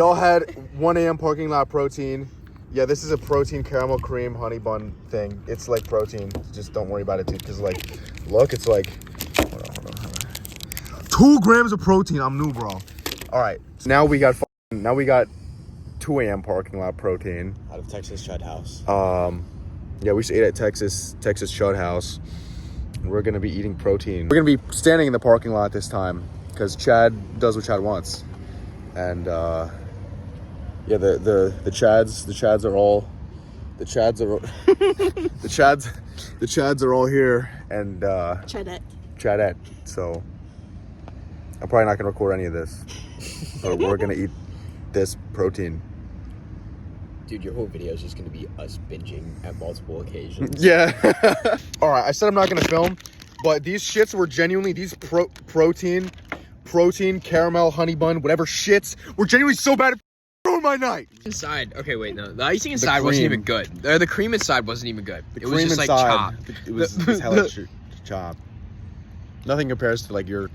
all had 1 a.m. parking lot protein. Yeah, this is a protein caramel cream honey bun thing. It's like protein. Just don't worry about it, dude. Because like, look, it's like, hold on. 2 grams of protein. I'm new, bro. All right. So now we got 2 a.m. parking lot protein. Out of Texas Chud House. Yeah, we just ate at Texas Chud House. We're gonna be eating protein. We're gonna be standing in the parking lot this time because Chad does what Chad wants, and yeah, the Chads are all the Chads are all here, and Chadette. So I'm probably not gonna record any of this, but we're gonna eat this protein. Dude, your whole video is just going to be us binging at multiple occasions. Yeah. All right, I said I'm not going to film, but these shits were genuinely, these protein, caramel, honey bun, whatever shits were genuinely so bad at ruined my night. Inside. Okay, wait, no. The icing inside wasn't even good. The cream inside wasn't even good. It was just like chopped. It was hella chopped. Nothing compares to like your...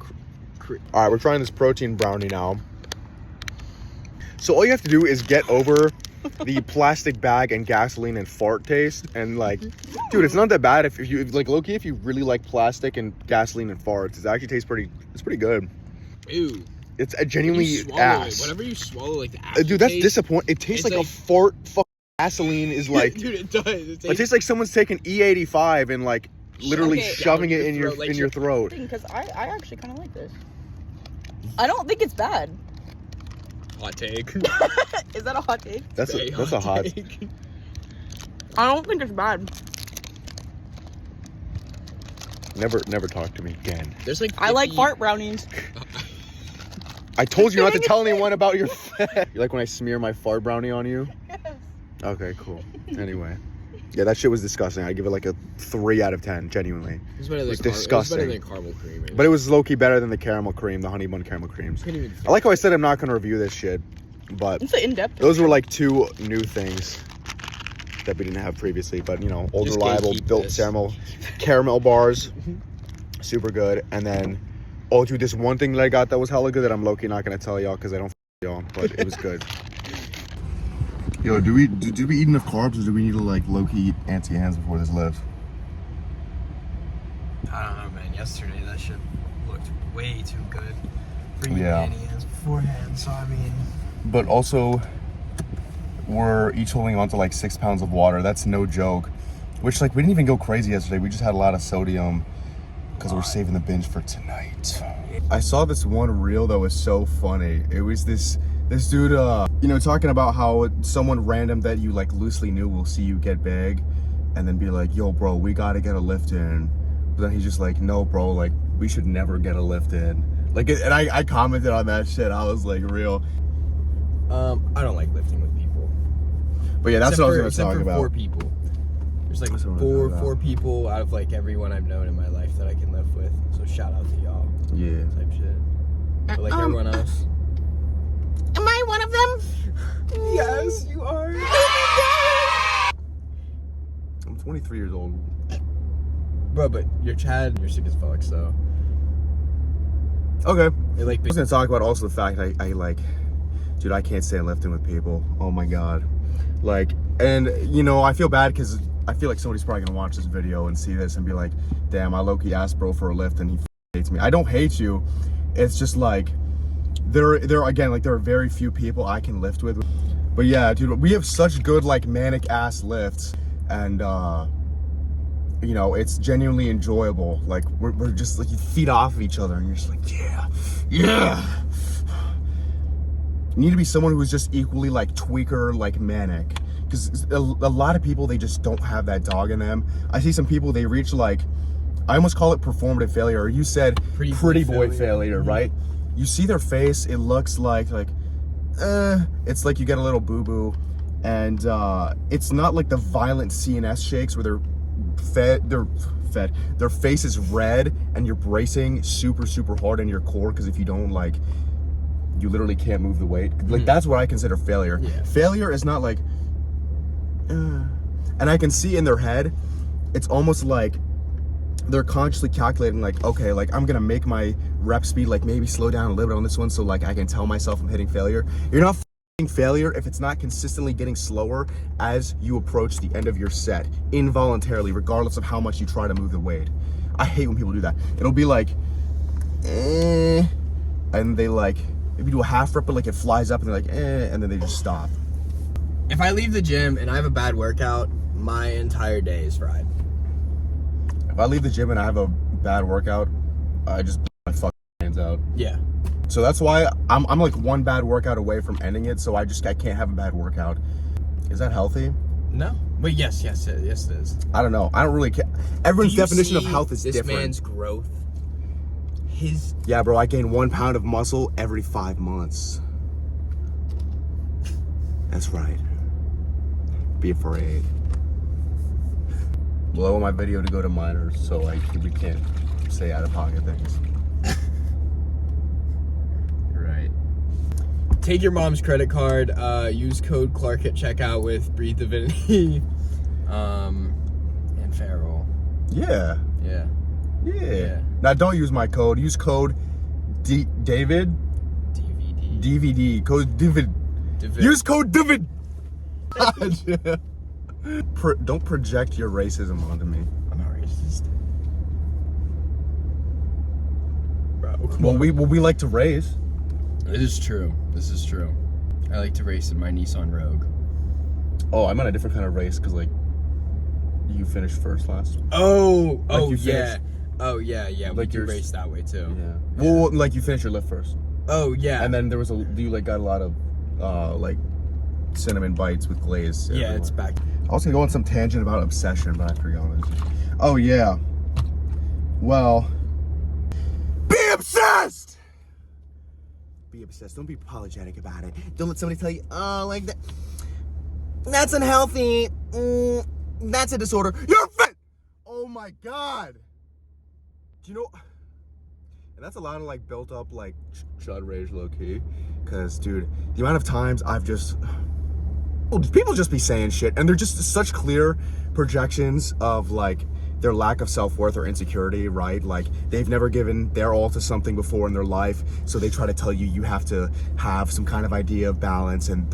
All right, we're trying this protein brownie now. So all you have to do is get over the plastic bag and gasoline and fart taste, and like, dude, it's not that bad if you like, low-key, if you really like plastic and gasoline and farts, it actually tastes pretty good. Ew. It's a genuinely ass. Whatever you swallow, like the ass. Dude, that's disappointing. It tastes like a fart. Gasoline is like, dude, it does. It tastes like someone's taking E85 and like literally shoving it in your throat. Because I actually kind of like this. I don't think it's bad. Hot take. Is that a hot take? That's a hot take. I don't think it's bad. Never talk to me again. There's like 50... I like fart brownies. I told you not to tell anyone about your... You like when I smear my fart brownie on you? Yes. Okay, cool. Anyway. Yeah, that shit was disgusting. I give it like a 3 out of 10, genuinely. It was disgusting. It was better than caramel cream. But it was low-key better than the caramel cream, the honey bun caramel creams. I like how I said I'm not going to review this shit, but it's an in-depth. Those were like 2 new things that we didn't have previously, but you know, old reliable built caramel bars, super good. And then, oh dude, this one thing that I got that was hella good that I'm low-key not going to tell y'all because I don't y'all, but it was good. Yo, do we eat enough carbs, or do we need to like low-key eat anti-hands before this lifts? I don't know, man. Yesterday that shit looked way too good for eating Yeah. anti-hands beforehand. So I mean, but also we're each holding on to like 6 pounds of water. That's no joke. Which like we didn't even go crazy yesterday. We just had a lot of sodium because we're saving the binge for tonight. I saw this one reel that was so funny. It was this dude, you know, talking about how someone random that you like loosely knew will see you get big and then be like, yo, bro, we gotta get a lift in. But then he's just like, no, bro, like, we should never get a lift in. Like, and I commented on that shit. I was like, real. I don't like lifting with people. But yeah, that's what I was gonna talk about. 4 people. There's like four people out of like everyone I've known in my life that I can lift with. So shout out to y'all. Yeah. Type shit. But like everyone else. Am I one of them? Yes, you are. I'm 23 years old. Bro, but you're Chad and you're sick as fuck, so. Okay. I was gonna talk about also the fact I like, dude, I can't stand lifting with people. Oh my god. Like, and you know, I feel bad because I feel like somebody's probably gonna watch this video and see this and be like, damn, I low-key asked bro for a lift and he hates me. I don't hate you. It's just like, there are very few people I can lift with. But yeah, dude, we have such good like manic ass lifts, and you know, it's genuinely enjoyable. Like we're just like, you feed off of each other and you're just like, yeah. You need to be someone who is just equally like tweaker, like manic, because a lot of people, they just don't have that dog in them. I see some people, they reach like, I almost call it performative failure, or you said pretty boy failure, right? You see their face, it looks like it's like you get a little boo-boo, and it's not like the violent CNS shakes where their face is red and you're bracing super hard in your core, because if you don't, like, you literally can't move the weight. Like, that's what I consider failure. Yeah. Failure is not like, and I can see in their head, it's almost like they're consciously calculating, like, okay, like, I'm gonna make my rep speed, like, maybe slow down a little bit on this one so, like, I can tell myself I'm hitting failure. You're not failure if it's not consistently getting slower as you approach the end of your set, involuntarily, regardless of how much you try to move the weight. I hate when people do that. It'll be like, and they like, if you do a half rep, but like it flies up and they're like, and then they just stop. If I leave the gym and I have a bad workout, my entire day is fried. If I leave the gym and I have a bad workout, I just blow my fucking hands out. Yeah. So that's why I'm like one bad workout away from ending it, so I can't have a bad workout. Is that healthy? No. But yes it is. I don't know. I don't really care. Everyone's definition of health is different. This man's growth. Yeah, bro, I gain 1 pound of muscle every 5 months. That's right. Be afraid. Well, I want my video to go to minors, so like we can't say out of pocket things. Right. Take your mom's credit card. Use code Clark at checkout with Breathe Divinity, and Farrell. Yeah. Yeah. Now don't use my code. Use code David. DVD. Code David. Use code David. Don't project your racism onto me. I'm not racist. Bro. Well, we like to race. This is true. I like to race in my Nissan Rogue. Oh, I'm on a different kind of race because like you finished first last. Oh you yeah. finished. Oh yeah. We Like do yours- race that way too. Yeah. Well, like you finished your lift first. Oh yeah. And then there was you like got a lot of like cinnamon bites with glaze. Yeah, everywhere. it's back. I was gonna go on some tangent about obsession, but I forgot what it is. Oh yeah. Well, be obsessed. Be obsessed. Don't be apologetic about it. Don't let somebody tell you, oh, like that. That's unhealthy. That's a disorder. You're fit. Oh my God. Do you know? And that's a lot of like built up like chud rage low key. Cause dude, the amount of times I've just, people just be saying shit and they're just such clear projections of like their lack of self-worth or insecurity, right? Like they've never given their all to something before in their life, so they try to tell you have to have some kind of idea of balance, and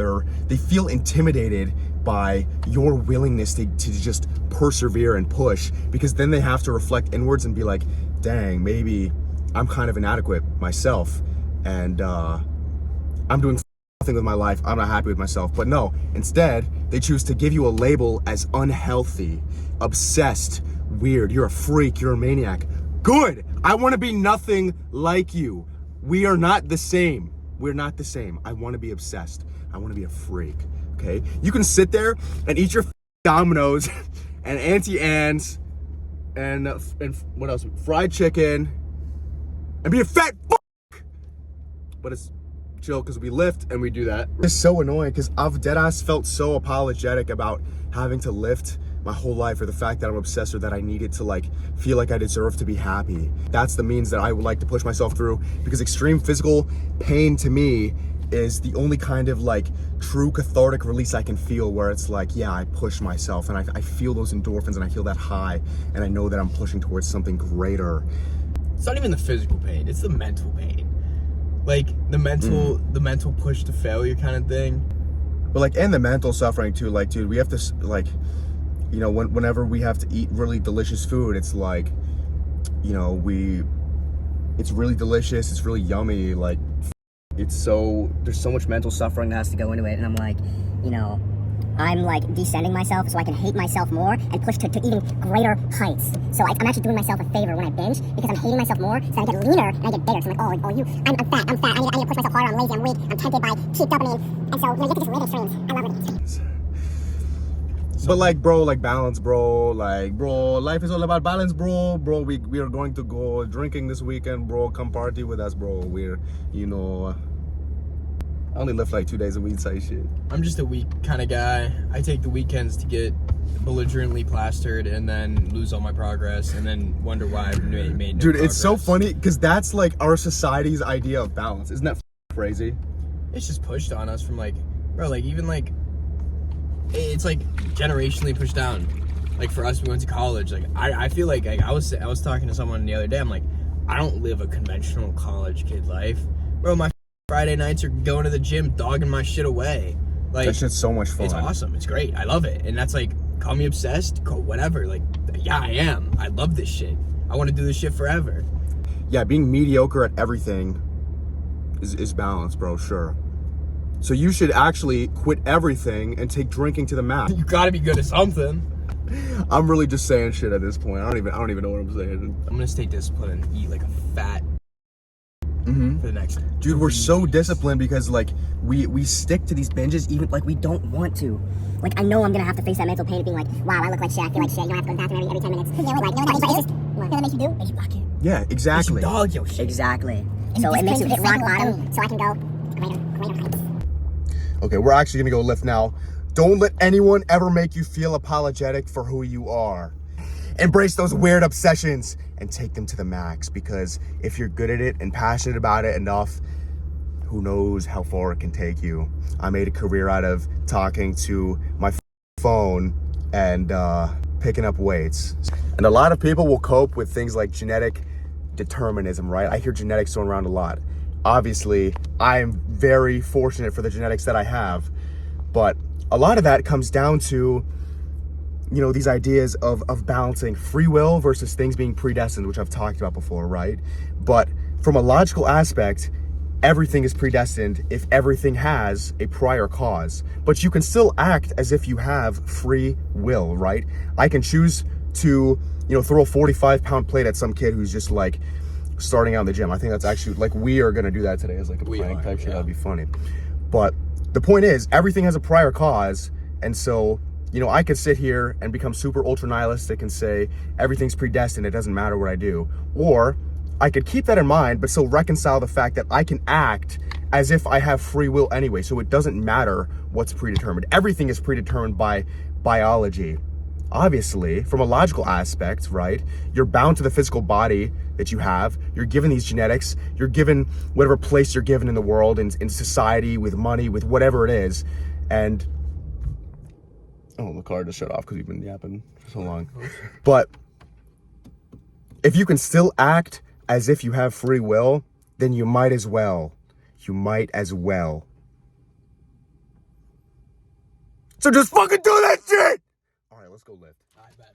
they feel intimidated by your willingness to just persevere and push, because then they have to reflect inwards and be like, dang, maybe I'm kind of inadequate myself, and I'm doing nothing with my life, I'm not happy with myself. But no, instead they choose to give you a label as unhealthy, obsessed, weird, you're a freak, you're a maniac. Good. I want to be nothing like you. We are not the same. We're not the same. I want to be obsessed. I want to be a freak. Okay? You can sit there and eat your Dominoes and Auntie Anne's and what else? Fried chicken and be a fat fuck. But it's chill because we lift and we do that. It's so annoying because I've deadass felt so apologetic about having to lift my whole life, or the fact that I'm obsessed, or that I needed to like feel like I deserve to be happy. That's the means that I would like to push myself through, because extreme physical pain to me is the only kind of like true cathartic release I can feel, where it's like, yeah, I push myself and I feel those endorphins and I feel that high and I know that I'm pushing towards something greater. It's not even the physical pain, it's the mental pain. Like the mental push to failure kind of thing. But like, and the mental suffering too, like, dude, we have to like, you know, whenever we have to eat really delicious food, it's like, you know, it's really delicious, it's really yummy, like, there's so much mental suffering that has to go into it, and I'm like, you know, I'm like descending myself so I can hate myself more and push to even greater heights. So I'm actually doing myself a favor when I binge, because I'm hating myself more, so I get leaner and I get bigger. So I'm like, I'm fat, I need to push myself harder, I'm lazy, I'm weak, I'm tempted by cheap dopamine. And so, you know, you get to just live extremes. I love living extremes. But like, bro, like balance, bro. Like, bro, life is all about balance, bro. Bro, we are going to go drinking this weekend, bro. Come party with us, bro. We're, you know, I only lift like 2 days a week, type shit. I'm just a weak kind of guy. I take the weekends to get belligerently plastered and then lose all my progress and then wonder why I've made no Dude, progress. it's so funny because that's like our society's idea of balance. Isn't that crazy? It's just pushed on us from like, bro, like even like, it's like generationally pushed down. Like for us, we went to college. Like I feel like I was talking to someone the other day. I'm like, I don't live a conventional college kid life, bro. My Friday nights are going to the gym, dogging my shit away. Like, that shit's so much fun. It's awesome. It's great. I love it. And that's like, call me obsessed, whatever. Like, yeah, I am. I love this shit. I want to do this shit forever. Yeah, being mediocre at everything is balance, bro, sure. So you should actually quit everything and take drinking to the max. You gotta be good at something. I'm really just saying shit at this point. I don't even know what I'm saying. I'm gonna stay disciplined and eat like a fat for the next. Dude, we're so disciplined because like we stick to these binges even like we don't want to. Like, I know I'm gonna have to face that mental pain of being like, wow, I look like shit, I feel like shit, you don't have to go to the bathroom every 10 minutes. Yeah, like, you know what that makes you do? Makes you fuck it. Yeah, exactly. Makes you dog your shit. Exactly. So it makes you hit rock bottom, so I can go greater heights. Okay, we're actually gonna go lift now. Don't let anyone ever make you feel apologetic for who you are. Embrace those weird obsessions and take them to the max, because if you're good at it and passionate about it enough, who knows how far it can take you. I made a career out of talking to my phone and picking up weights. And a lot of people will cope with things like genetic determinism, right? I hear genetics thrown around a lot. Obviously, I'm very fortunate for the genetics that I have, but a lot of that comes down to, you know, these ideas of balancing free will versus things being predestined, which I've talked about before, right? But from a logical aspect, everything is predestined if everything has a prior cause. But you can still act as if you have free will, right? I can choose to, you know, throw a 45-pound plate at some kid who's just like starting out in the gym. I think that's actually, like, we are gonna do that today as like a prank type shit. That'd be funny. But the point is, everything has a prior cause, and so, you know, I could sit here and become super ultra nihilistic and say everything's predestined, it doesn't matter what I do. Or I could keep that in mind, but still reconcile the fact that I can act as if I have free will anyway, so it doesn't matter what's predetermined. Everything is predetermined by biology. Obviously, from a logical aspect, right? You're bound to the physical body that you have. You're given these genetics. You're given whatever place you're given in the world, in society, with money, with whatever it is. And oh, the car just shut off because we've been yapping for so long. But if you can still act as if you have free will, then you might as well. You might as well. So just fucking do that shit! All right, let's go lift. I bet.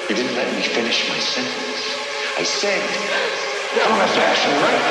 You didn't let me finish my sentence. I said, I'm a fashion right?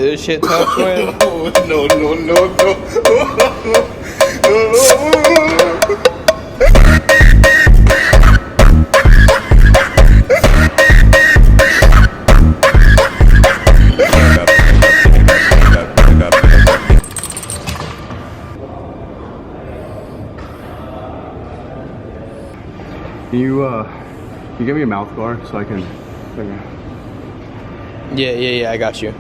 Is this shit tough, Twin? No. Can you give me a mouth guard so I can figure? Yeah, I got you.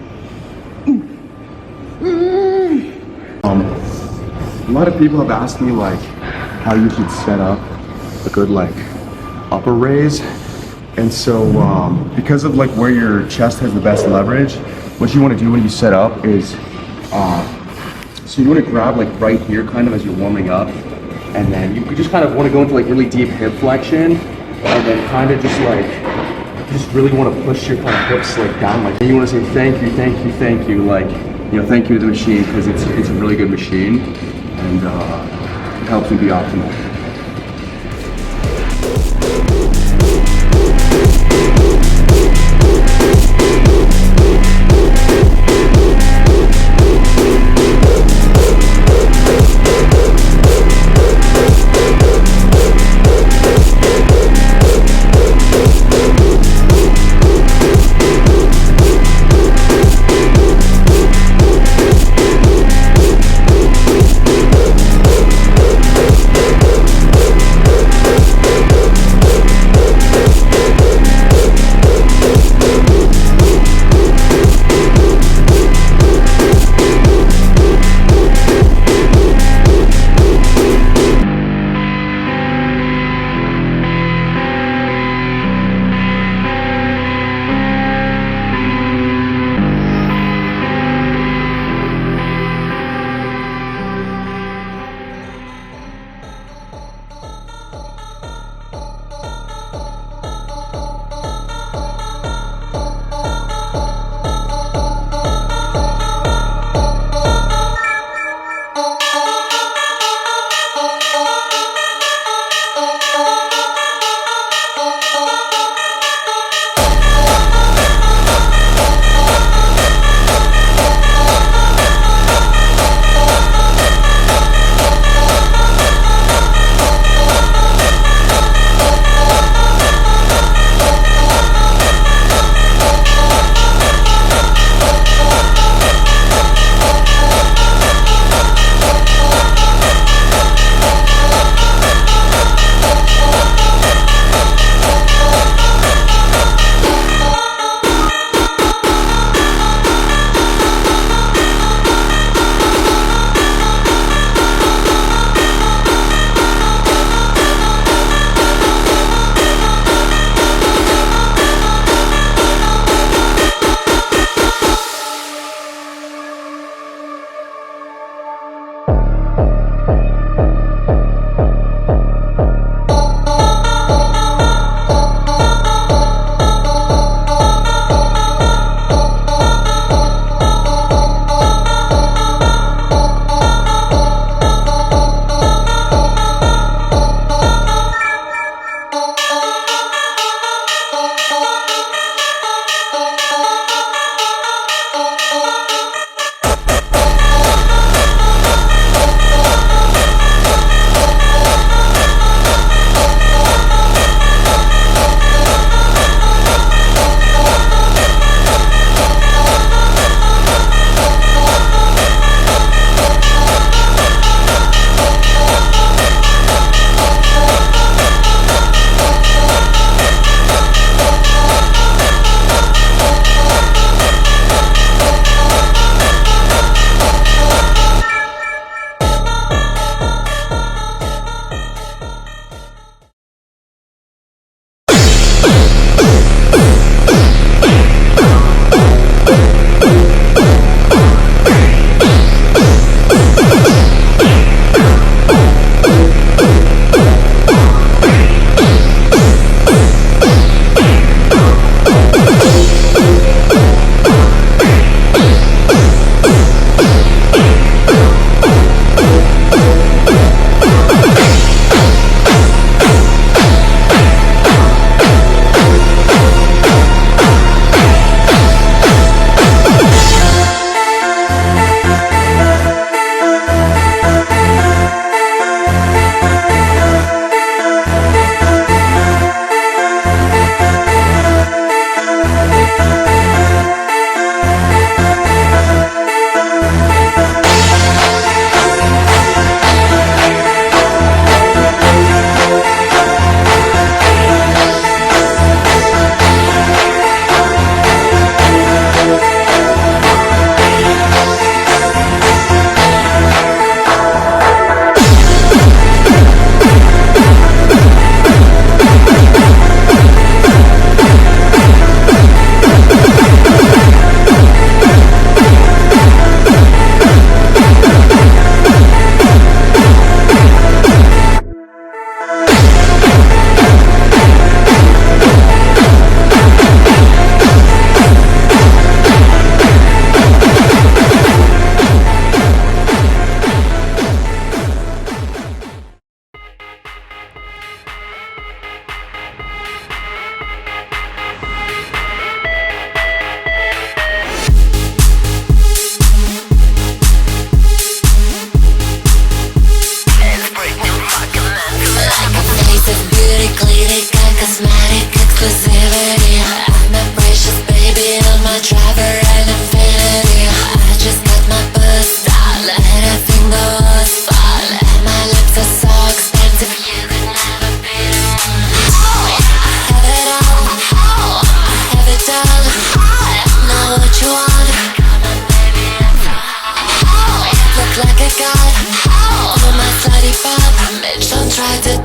A lot of people have asked me like how you should set up a good like upper raise, and so because of like where your chest has the best leverage, what you want to do when you set up is so you want to grab like right here kind of as you're warming up, and then you just kind of want to go into like really deep hip flexion, and then kind of just really want to push your kind of hips like down, like you want to say thank you, like, you know, thank you to the machine, because it's a really good machine, and it helps me be optimal.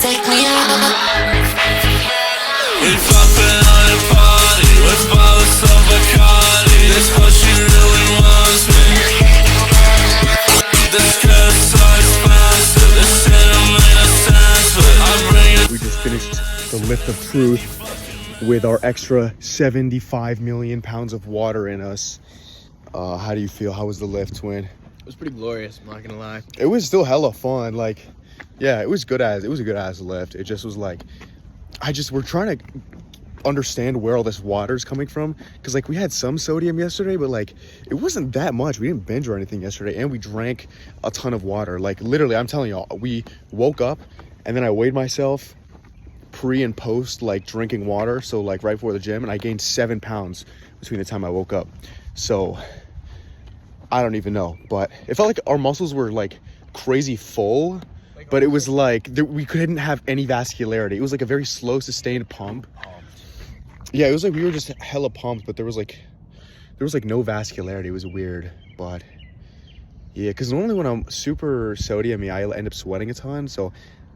take me out. We fucking on the party with bottles of Bacardi. That's what she really wants me. This girl's so expensive. This shit don't make no sense, but I bring it. We just finished the lift of truth with our extra 75 million pounds of water in us. How do you feel? How was the lift, Twin? It was pretty glorious, I'm not gonna lie. It was still hella fun. Like, yeah, it was a good ass lift. It just was like, we're trying to understand where all this water's coming from, because like we had some sodium yesterday, but like it wasn't that much. We didn't binge or anything yesterday, and we drank a ton of water. Like literally, I'm telling y'all, we woke up and then I weighed myself pre and post like drinking water, so like right before the gym, and I gained 7 pounds between the time I woke up. So I don't even know, but it felt like our muscles were like crazy full, but it was like we couldn't have any vascularity. It was like a very slow, sustained pump. Yeah, it was like we were just hella pumped, but there was like no vascularity. It was weird, but yeah, because normally when I'm super sodium-y, I end up sweating a ton, so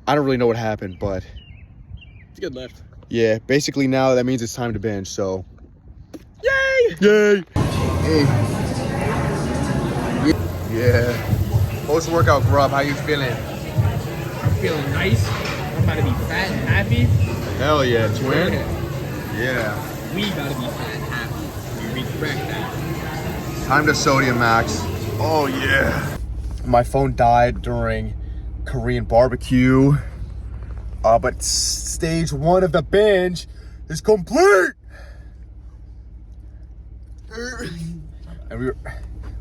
I don't really know what happened, but It's a good lift. yeah, basically now that means it's time to binge, so yay! Yeah. Post-workout grub, how you feeling? I'm feeling nice. I'm about to be fat and happy. Hell yeah, Twin. Yeah. We gotta be fat and happy. We correct that. Time to sodium max. Oh yeah. My phone died during Korean barbecue. But stage 1 of the binge is complete. And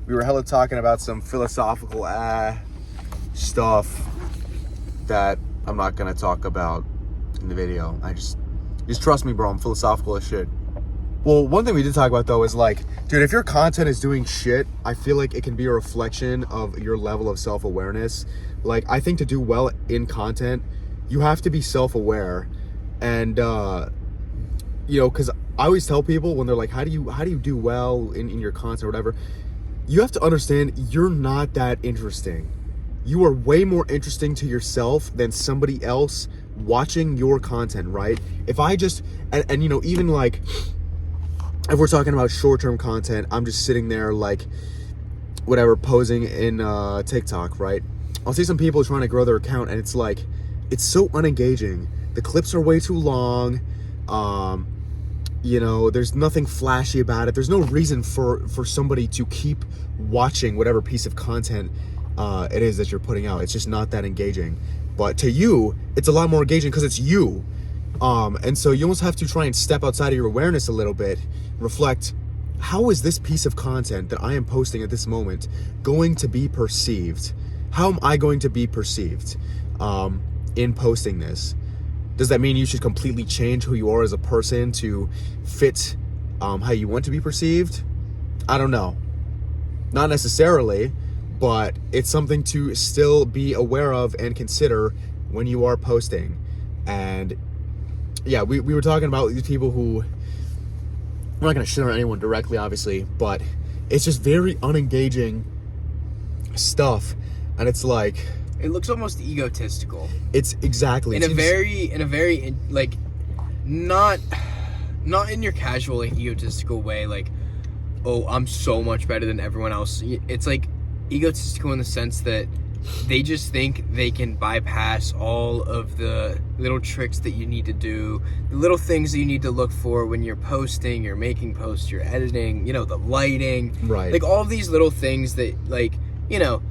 we were hella talking about some philosophical stuff that I'm not gonna talk about in the video. Just trust me, bro, I'm philosophical as shit. Well, one thing we did talk about though is like, dude, if your content is doing shit, I feel like it can be a reflection of your level of self-awareness. Like, I think to do well in content, you have to be self-aware. And you know, because I always tell people when they're like, how do you do well in your content or whatever, you have to understand you're not that interesting. You are way more interesting to yourself than somebody else watching your content, right? If I just, and you know, even like, if we're talking about short-term content, I'm just sitting there like, whatever, posing in TikTok, right? I'll see some people trying to grow their account and it's like, it's so unengaging. The clips are way too long. You know, there's nothing flashy about it. There's no reason for somebody to keep watching whatever piece of content it is that you're putting out. It's just not that engaging. But to you, it's a lot more engaging because it's you. And so you almost have to try and step outside of your awareness a little bit, reflect, how is this piece of content that I am posting at this moment going to be perceived? How am I going to be perceived in posting this? Does that mean you should completely change who you are as a person to fit how you want to be perceived? I don't know. Not necessarily, but it's something to still be aware of and consider when you are posting. And yeah, we were talking about these people who, we're not going to shit on anyone directly, obviously, but it's just very unengaging stuff. And it's like, It looks almost egotistical. It's exactly in a very like not in your casual like, egotistical way, like, oh, I'm so much better than everyone else. It's like egotistical in the sense that they just think they can bypass all of the little tricks that you need to do, the little things that you need to look for when you're posting, you're making posts, you're editing, you know, the lighting, right? Like all of these little things that, like, you know,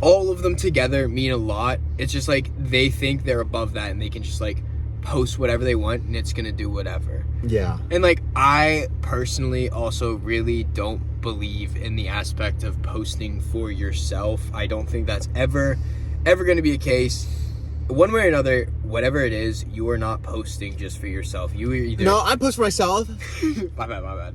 all of them together mean a lot. It's just like they think they're above that and they can just like post whatever they want and it's gonna do whatever. Yeah. And like I personally also really don't believe in the aspect of posting for yourself. I don't think that's ever gonna be a case. One way or another, whatever it is, you are not posting just for yourself. You are either No, I post for myself. my bad.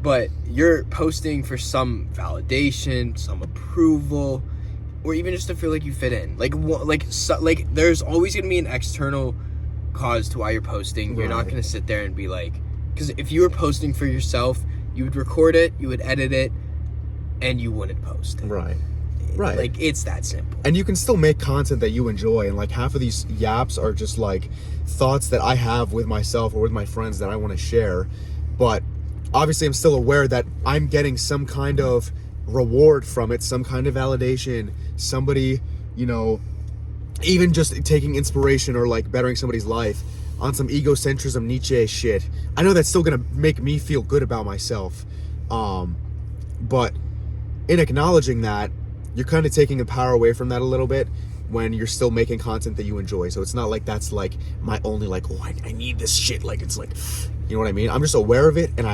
But you're posting for some validation, some approval, or even just to feel like you fit in. Like there's always gonna be an external cause to why you're posting. You're not gonna sit there and be like, because if you were posting for yourself, you would record it, you would edit it, and you wouldn't post it. Right. Right. Like, it's that simple. And you can still make content that you enjoy, and like half of these yaps are just like thoughts that I have with myself or with my friends that I want to share. But obviously I'm still aware that I'm getting some kind of reward from it, some kind of validation, somebody, you know, even just taking inspiration or like bettering somebody's life on some egocentrism Nietzsche shit. I know that's still gonna make me feel good about myself. But in acknowledging that, you're kind of taking the power away from that a little bit when you're still making content that you enjoy. So it's not like that's like my only like, oh, I need this shit. Like, it's like, you know what I mean? I'm just aware of it, and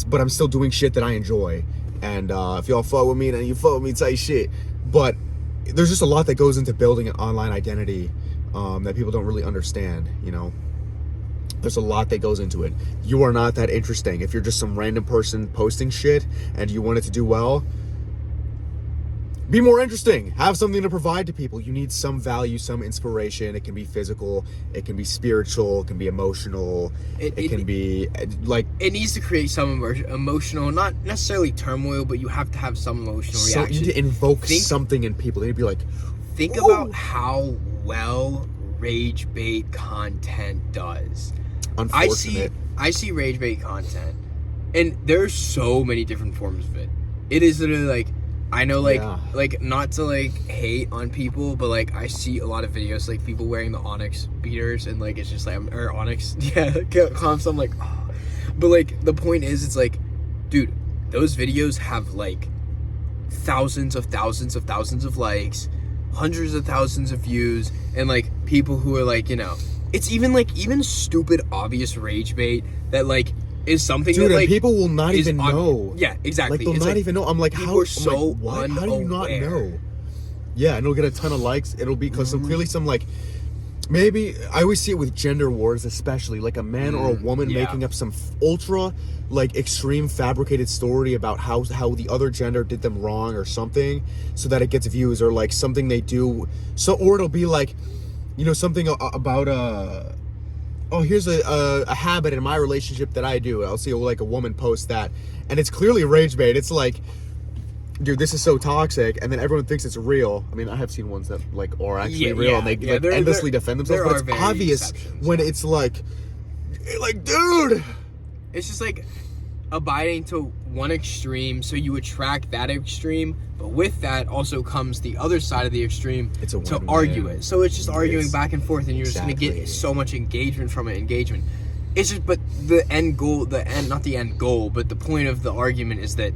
but I'm still doing shit that I enjoy. And if y'all fuck with me, then you fuck with me type shit. But there's just a lot that goes into building an online identity that people don't really understand, you know? There's a lot that goes into it. You are not that interesting. If you're just some random person posting shit and you want it to do well, be more interesting. Have something to provide to people. You need some value, some inspiration. It can be physical, it can be spiritual, it can be emotional, it can be like... It needs to create some emotional, not necessarily turmoil, but you have to have some emotional reaction. You need to invoke something in people. They need to be like... Think about how well rage bait content does. Unfortunate. I see rage bait content, and there's so many different forms of it. It is literally like, I know, like, like, not to like hate on people, but like I see a lot of videos like people wearing the Onyx beaters, and like it's just like, or Onyx, comps. I'm like, oh. But like the point is, it's like, dude, those videos have like thousands of likes, hundreds of thousands of views, and like people who are like, you know, it's even stupid obvious rage bait that like is something, dude, that like people will not even know. Yeah, exactly. Like, they'll it's not like, even know. I'm like, people how are so like, what? unaware. How do you not know? Yeah, and it'll get a ton of likes. It'll be because clearly some like, maybe I always see it with gender wars, especially like a man or a woman making up some ultra like extreme fabricated story about how the other gender did them wrong or something, so that it gets views, or like something they do. So, or it'll be like, you know, something about oh, here's a habit in my relationship that I do. I'll see like a woman post that, and it's clearly rage bait. It's like, dude, this is so toxic, and then everyone thinks it's real. I mean, I have seen ones that like are actually real, and they like endlessly defend themselves. But it's obvious when it's like, dude, it's just like abiding to one extreme, so you attract that extreme. But with that also comes the other side of the extreme to argue it. So it's just arguing back and forth, and you're just gonna get so much engagement from it. It's just, but the end goal, not the end goal, but the point of the argument is that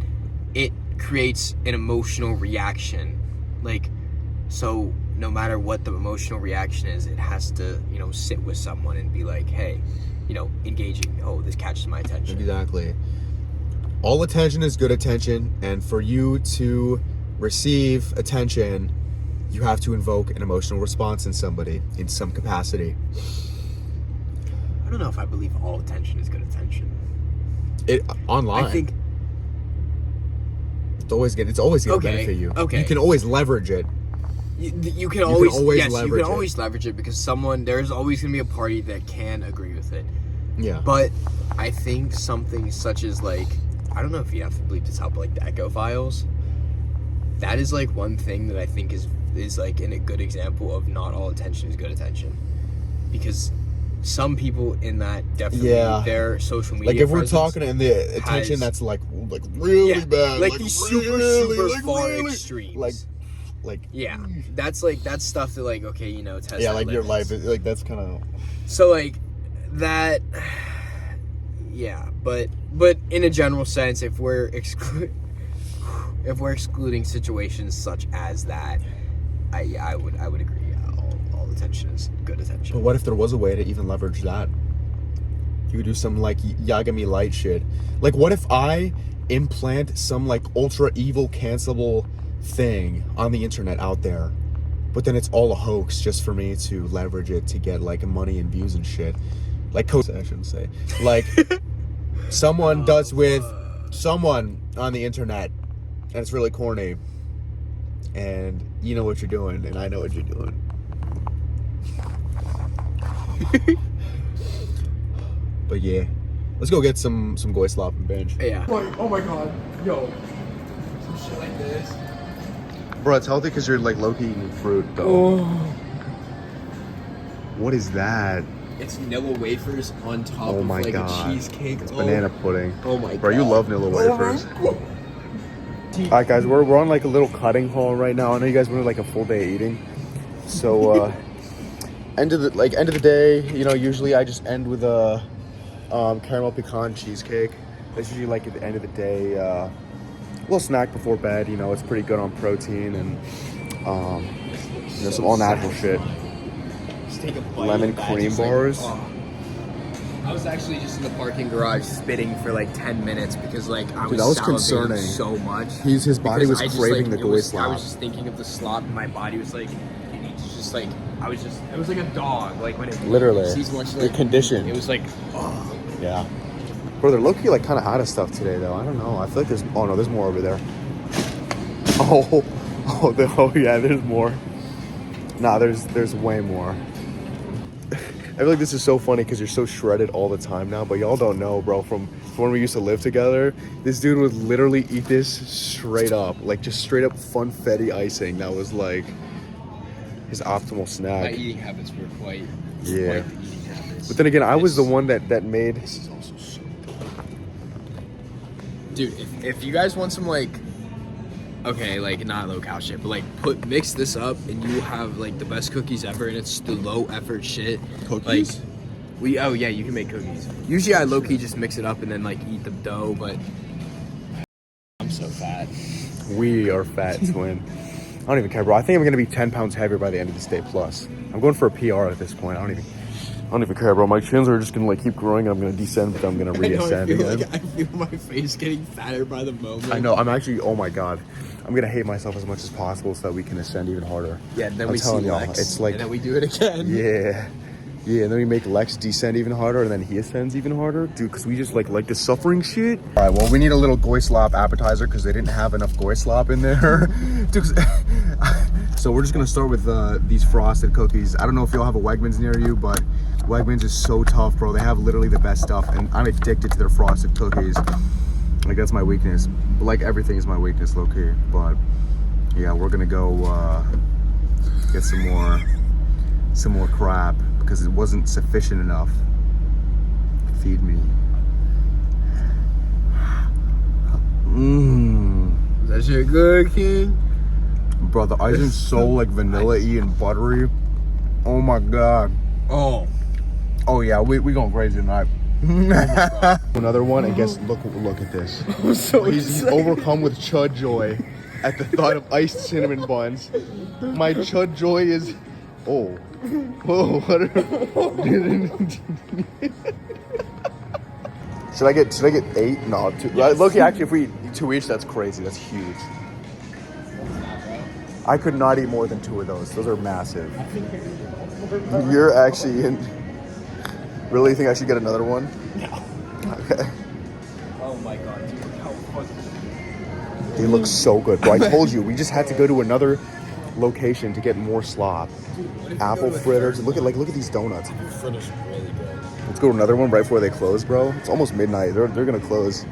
it creates an emotional reaction. Like, so no matter what the emotional reaction is, it has to, you know, sit with someone and be like, hey, you know, engaging. Oh, this catches my attention. Exactly. All attention is good attention, and for you to receive attention, you have to invoke an emotional response in somebody in some capacity. I don't know if I believe all attention is good attention. It online, I think it's always gonna benefit you. Okay. You can always leverage it. You can always leverage it, because there's always gonna be a party that can agree with it. Yeah. But I think something such as like, I don't know if you have to believe this help, like the echo files. That is like one thing that I think is like a good example of not all attention is good attention, because some people in that definitely their social media. Like if we're talking in the attention that's like really bad, like these super far extremes. Like that's stuff that like, okay, you know, test. Yeah, like your life is like, that's kind of. So like that. Yeah, but in a general sense, if we're excluding situations such as that, I would agree. All attention is good attention. But what if there was a way to even leverage that? You could do some like Yagami Light shit. Like, what if I implant some like ultra evil cancelable thing on the internet out there, but then it's all a hoax just for me to leverage it to get like money and views and shit? Like I shouldn't say. Like someone does with someone on the internet, and it's really corny, and you know what you're doing, and I know what you're doing. But yeah, let's go get some goy slop and binge. Yeah. Oh my god, yo, some shit like this. Bro, it's healthy because you're like low-key eating fruit though. What is that? It's Nilla wafers on top Oh of my like God. a cheesecake. It's banana pudding. Oh my Bro, God. you love Nilla wafers. All right, guys, we're on like a little cutting haul right now. I know you guys wanted like a full day eating. So, end of the day, you know, usually I just end with a caramel pecan cheesecake. That's usually like at the end of the day, little snack before bed. You know, it's pretty good on protein and you know, some all natural shit. Just take a bite Lemon of that, cream just like, bars. I was actually just in the parking garage spitting for like 10 minutes because like I was that was salivating concerning. so much. His body Because was I just, craving like, the it goy was- slop. I was just thinking of the slop and my body was like, it's just like, I was just, it was like a dog. Like when it Literally. sees much You're like, conditioned. it was like, oh. Yeah. Bro, they're low-key like kind of out of stuff today though. I don't know. I feel like there's, oh no, there's more over there. Oh yeah, there's more. Nah, there's way more. I feel like this is so funny because you're so shredded all the time now, but y'all don't know, bro, from when we used to live together, this dude would literally eat this straight up, like just straight up funfetti icing. That was like his optimal My snack. eating habits were quite Yeah. the eating habits. But then again, I was the one that made. This is also so dude, if you guys want some like, okay, like not low cal shit, but like mix this up and you have like the best cookies ever, and it's the low effort shit. Cookies? Like oh yeah, you can make cookies. Usually I low key just mix it up and then like eat the dough, but I'm so fat. We are fat, twin. I don't even care, bro. I think I'm gonna be 10 pounds heavier by the end of this day. Plus, I'm going for a PR at this point. I don't even care, bro. My chins are just gonna like keep growing. And I'm gonna descend, but I'm gonna reascend again. I feel my face getting fatter by the moment. I know. I'm actually. Oh my god. I'm gonna hate myself as much as possible so that we can ascend even harder. Yeah, and then I'm we see telling y'all, Lex, it's like, and then we do it again. yeah, and then we make Lex descend even harder, and then he ascends even harder, dude. Because we just like the suffering shit. All right. Well, we need a little goy slop appetizer because they didn't have enough goy slop in there. Dude, so we're just gonna start with these frosted cookies. I don't know if y'all have a Wegmans near you, but Wegmans is so tough, bro. They have literally the best stuff, and I'm addicted to their frosted cookies. Like that's my weakness. Like everything is my weakness, low key. But yeah, we're gonna go get some more crap because it wasn't sufficient enough. Feed me. Is that shit good, King? Bro, the icing's so like vanilla-y and buttery. Oh my god. Oh. Oh yeah, we going crazy tonight. Another one, and guess look at this. He's overcome with chud joy at the thought of iced cinnamon buns. My chud joy is what should I get 8? No, 2. Yes. Look, actually, if we eat 2 each, that's crazy. That's huge. I could not eat more than 2 of those. Those are massive. You're actually in. Really, you think I should get another one? No. Okay. Oh my god, dude, how fucking. They look so good, bro. I told you, we just had to go to another location to get more slop. Apple fritters. Look at these donuts. Fritters really good. Let's go to another one right before they close, bro. It's almost midnight. They're gonna close.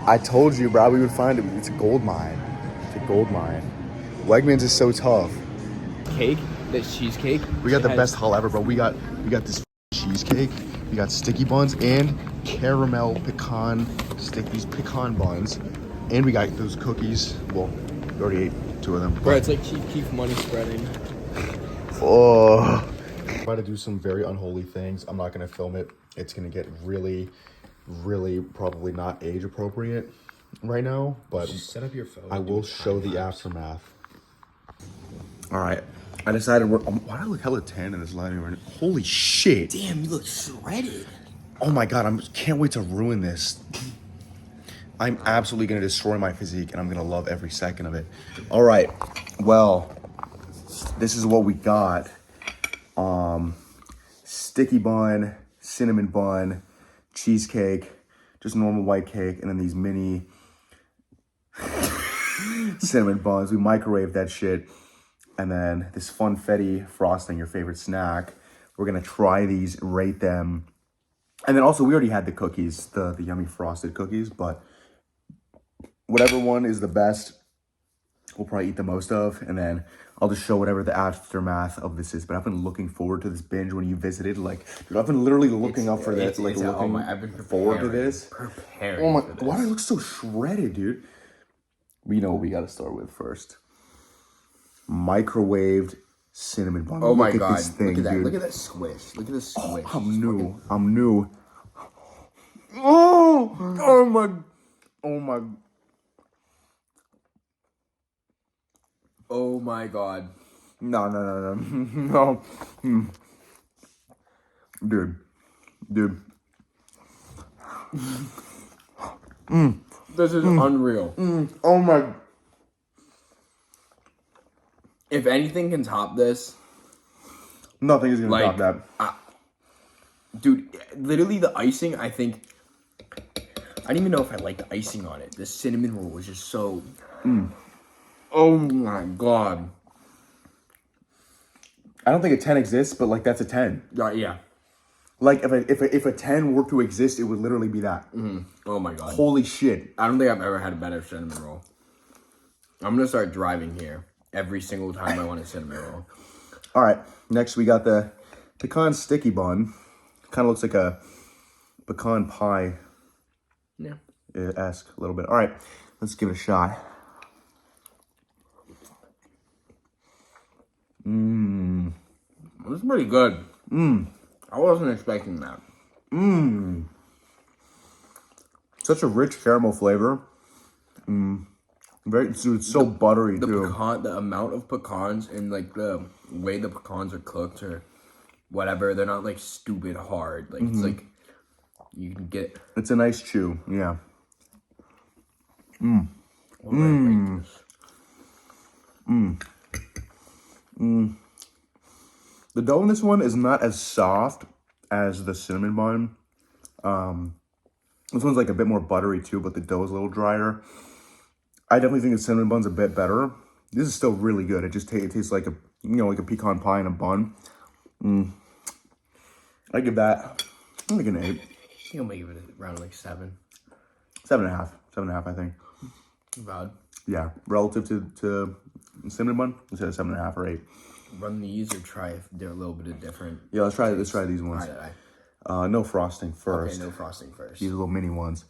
I told you, bro. We would find it. It's a gold mine. It's a gold mine. Wegmans is so tough. Cake, this cheesecake. We got the best haul ever, bro. We got this cheesecake. We got sticky buns and caramel pecan these pecan buns, and we got those cookies. Well, we already ate 2 of them. Bro, it's like keep money spreading. Oh. Try to do some very unholy things. I'm not gonna film it. It's gonna get really, really probably not age appropriate right now, but Just set up your phone. I and do will a show time the lapse. aftermath. All right, I decided why do I look hella tan in this lighting right now? Holy shit! Damn, you look shredded. Oh my god, can't wait to ruin this. I'm absolutely gonna destroy my physique, and I'm gonna love every second of it. All right, well, this is what we got. Sticky bun, cinnamon bun, cheesecake, just normal white cake, and then these mini cinnamon buns. We microwaved that shit. And then this funfetti frosting, your favorite snack. We're gonna try these, rate them. And then also, we already had the cookies, the yummy frosted cookies, but whatever one is the best, we'll probably eat the most of, and then I'll just show whatever the aftermath of this is. But I've been looking forward to this binge when you visited. Like, dude, I've been literally looking up for this, like looking I've been forward to this. Preparing. Oh my, for this. why do I look so shredded, dude? We know what we got to start with first. Microwaved cinnamon bun. Oh my Look at god! this thing, Look at that! dude. Look at that squish! Look at this squish! I'm new. Oh my. Oh my god! No. No. Dude. This is unreal. Oh my. If anything can top this, Nothing is gonna Like, top that. dude, literally the icing, I think, I don't even know if I like the icing on it. The cinnamon roll was just so, oh my god. I don't think a 10 exists, but like that's a 10. Yeah. Like if a 10 were to exist, it would literally be that. Oh my god. Holy shit. I don't think I've ever had a better cinnamon roll. I'm gonna start driving here every single time I want a cinnamon roll. All right, next we got the pecan sticky bun. Kind of looks like a pecan pie. Yeah. Esque a little bit. All right, let's give it a shot. This is pretty good. I wasn't expecting that. Such a rich caramel flavor. Very, dude, it's so buttery too. The amount of pecans and like the way the pecans are cooked or whatever, they're not like stupid hard. Like it's like you can get. It's a nice chew. Yeah. What do I rate this? The dough in this one is not as soft as the cinnamon bun. This one's like a bit more buttery too, but the dough is a little drier. I definitely think the cinnamon bun's a bit better. This is still really good. It just it tastes like a like a pecan pie in a bun. I give that like an 8. I think I'm gonna give it around like 7. 7.5. 7.5, I think. Bad. Yeah, relative to cinnamon bun, instead of 7.5 or 8. Run these or try if they're a little bit different. Yeah, let's try these ones. Alright. No frosting first. Okay, no frosting first. These little mini ones.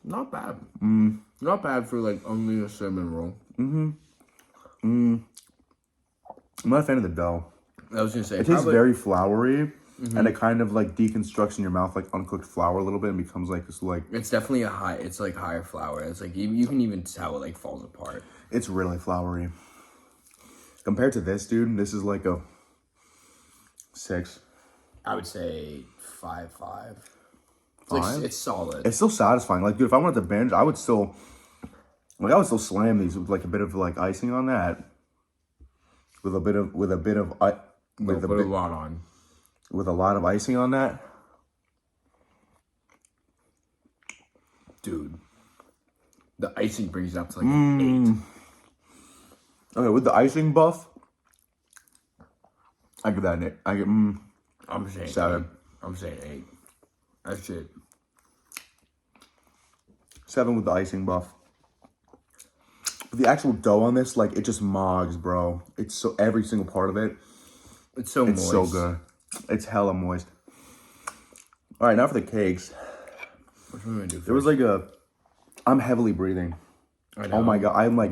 Not bad. Not bad for like only a cinnamon roll. I'm not a fan of the dough. I was gonna say It tastes very floury, and it kind of like deconstructs in your mouth like uncooked flour a little bit and becomes like this like. It's definitely it's like higher flour. It's like you can even tell it like falls apart. It's really floury. Compared to this, dude, this is like a 6. I would say 5. It's solid. It's still satisfying. Like, dude, if I wanted to binge, I would still slam these with like a bit of like icing on that. With a lot of icing on that. Dude. The icing brings it up to like an 8. Okay, with the icing buff, I give that an 8. I'm saying 7. 8. I'm saying 8. That's it. 7 with the icing buff. The actual dough on this, like, it just mogs, bro. It's so, every single part of it. It's so moist. It's so good. It's hella moist. All right, now for the cakes. Which one am I gonna do first? There was like I'm heavily breathing. I know. Oh my God, I'm like,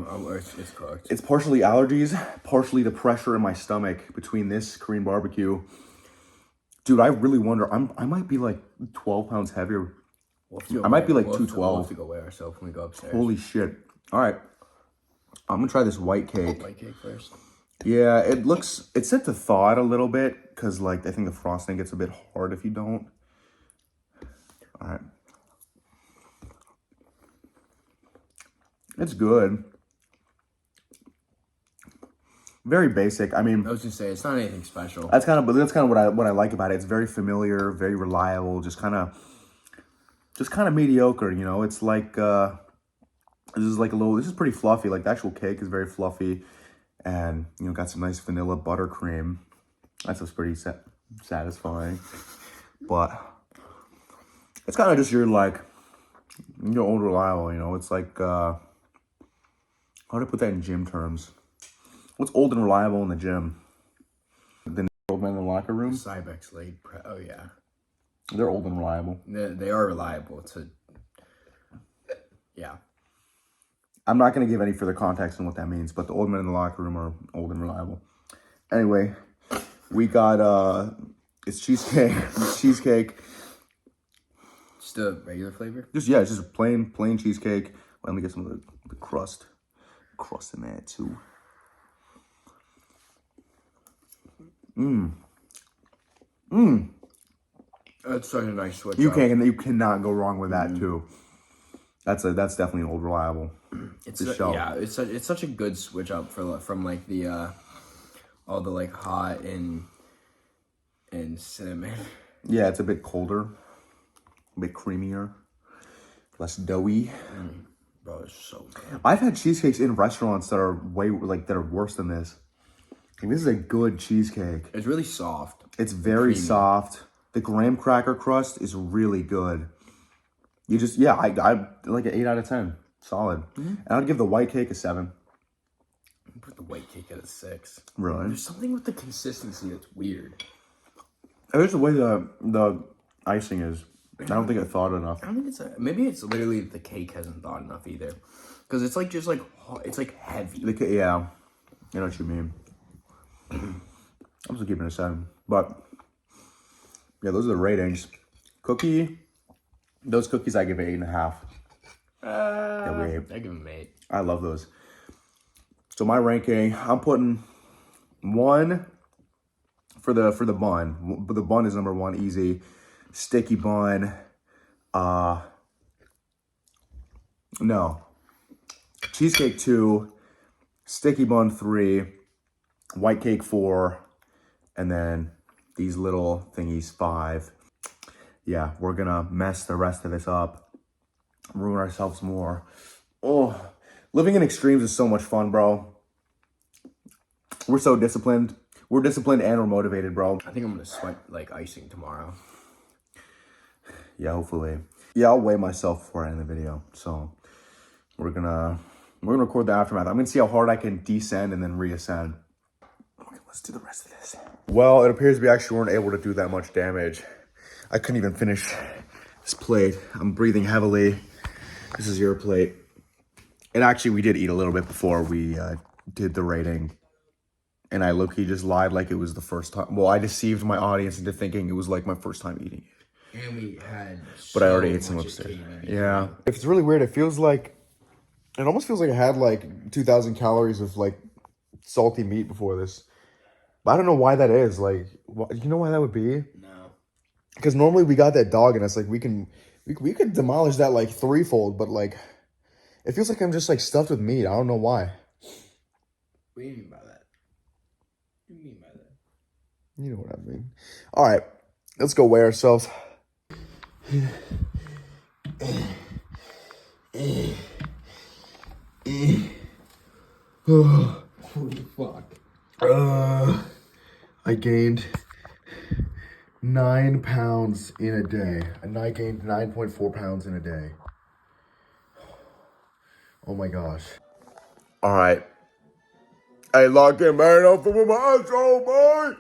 it's cooked. it's partially allergies, partially the pressure in my stomach between this Korean barbecue. Dude, I really wonder, I might be like 12 pounds heavier. I might be like 212. We'll have to go weigh ourselves when we go upstairs. Holy shit. All right. I'm gonna try this white cake. White cake first. Yeah, it's set to thaw out a little bit because like I think the frosting gets a bit hard if you don't. All right. It's good. Very basic. I mean, I was gonna say it's not anything special. that's kind of what I like about it. It's very familiar, very reliable, just kind of mediocre, you know. It's like this is pretty fluffy. Like the actual cake is very fluffy, and you know, got some nice vanilla buttercream. That's what's pretty satisfying. But it's kind of just your like You're old reliable, you know. It's like how do I put that in gym terms? What's old and reliable in the gym? The old men in the locker room. Cybex laid. Oh yeah, They're old and reliable. they are reliable. Yeah. I'm not going to give any further context on what that means, but the old men in the locker room are old and reliable. Anyway, we got it's cheesecake. It's cheesecake. Just a regular flavor. It's just plain cheesecake. Let me get some of the crust in there too. That's such a nice switch. You cannot go wrong with that too. That's definitely old reliable. It's such a good switch up from like the all the like hot and cinnamon. Yeah, it's a bit colder, a bit creamier, less doughy. Bro, it's so good. I've had cheesecakes in restaurants that are that are worse than this. Like, this is a good cheesecake. It's really soft. It's very soft. The graham cracker crust is really good. You just I like an 8 out of 10. Solid. And I'd give the white cake a 7. I put the white cake at a 6. Really? There's something with the consistency that's weird. It's the way the icing is. I don't think I thought enough. I don't think maybe it's literally the cake hasn't thawed enough either, because it's like just like it's like heavy. Yeah, I know what you mean. I'm just giving it a 7, but yeah, those are the ratings. Those cookies I give it 8.5. I give them 8. I love those. So my ranking, I'm putting 1 for the bun. But the bun is number 1, easy. Sticky bun. No. Cheesecake 2. Sticky bun 3. White cake 4. And then these little thingies 5. Yeah, we're gonna mess the rest of this up. Ruin ourselves more. Oh, living in extremes is so much fun, bro. We're so disciplined. We're disciplined and we're motivated, bro. I think I'm gonna sweat like icing tomorrow. Yeah, hopefully. Yeah, I'll weigh myself before I end the video. So we're gonna record the aftermath. I'm gonna see how hard I can descend and then reascend. Okay, let's do the rest of this. Well, it appears we actually weren't able to do that much damage. I couldn't even finish this plate. I'm breathing heavily. This is your plate. And actually, we did eat a little bit before we did the rating. And I low-key just lied like it was the first time. Well, I deceived my audience into thinking it was like my first time eating it. And we had But I already ate some upstairs. Yeah. It's really weird. It almost feels like I had like 2,000 calories of like salty meat before this. But I don't know why that is. Like, you know why that would be? No. Because normally we got that dog and it's like we could demolish that like threefold, but like it feels like I'm just like stuffed with meat. I don't know why. What do you mean by that? What do you mean by that? You know what I mean. All right, let's go weigh ourselves. Holy fuck. I gained 9 pounds in a day. And I gained 9.4 pounds in a day. Oh my gosh. All right. Hey, lock in, man. Up with my outro, boy.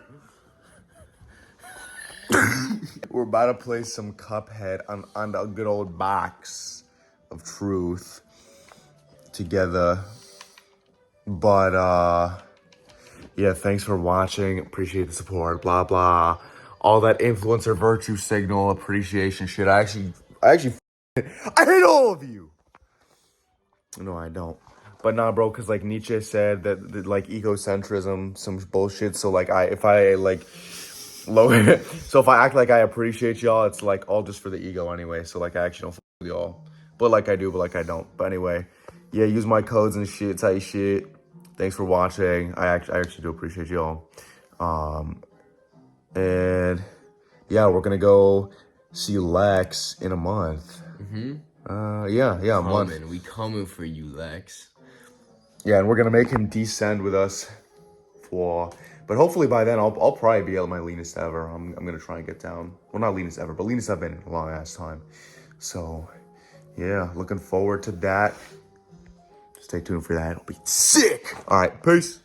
We're about to play some Cuphead on the good old box of truth together. But, yeah, thanks for watching. Appreciate the support. Blah, blah. All that influencer virtue signal appreciation shit. I hate all of you. No, I don't. But nah, bro, because like Nietzsche said that like egocentrism, some bullshit. So like if I act like I appreciate y'all, it's like all just for the ego anyway. So like I actually don't fuck with y'all. But like I do, but like I don't. But anyway, yeah, use my codes and shit, tight shit. Thanks for watching. I actually do appreciate y'all. And yeah, we're gonna go see Lex in a month. A month. We coming for you, Lex. Yeah, and we're gonna make him descend with us but hopefully by then I'll probably be at my leanest ever. I'm gonna try and get down. Well, not leanest ever, but leanest I've been in a long ass time. So yeah, looking forward to that. Stay tuned for that. It'll be sick. All right, peace.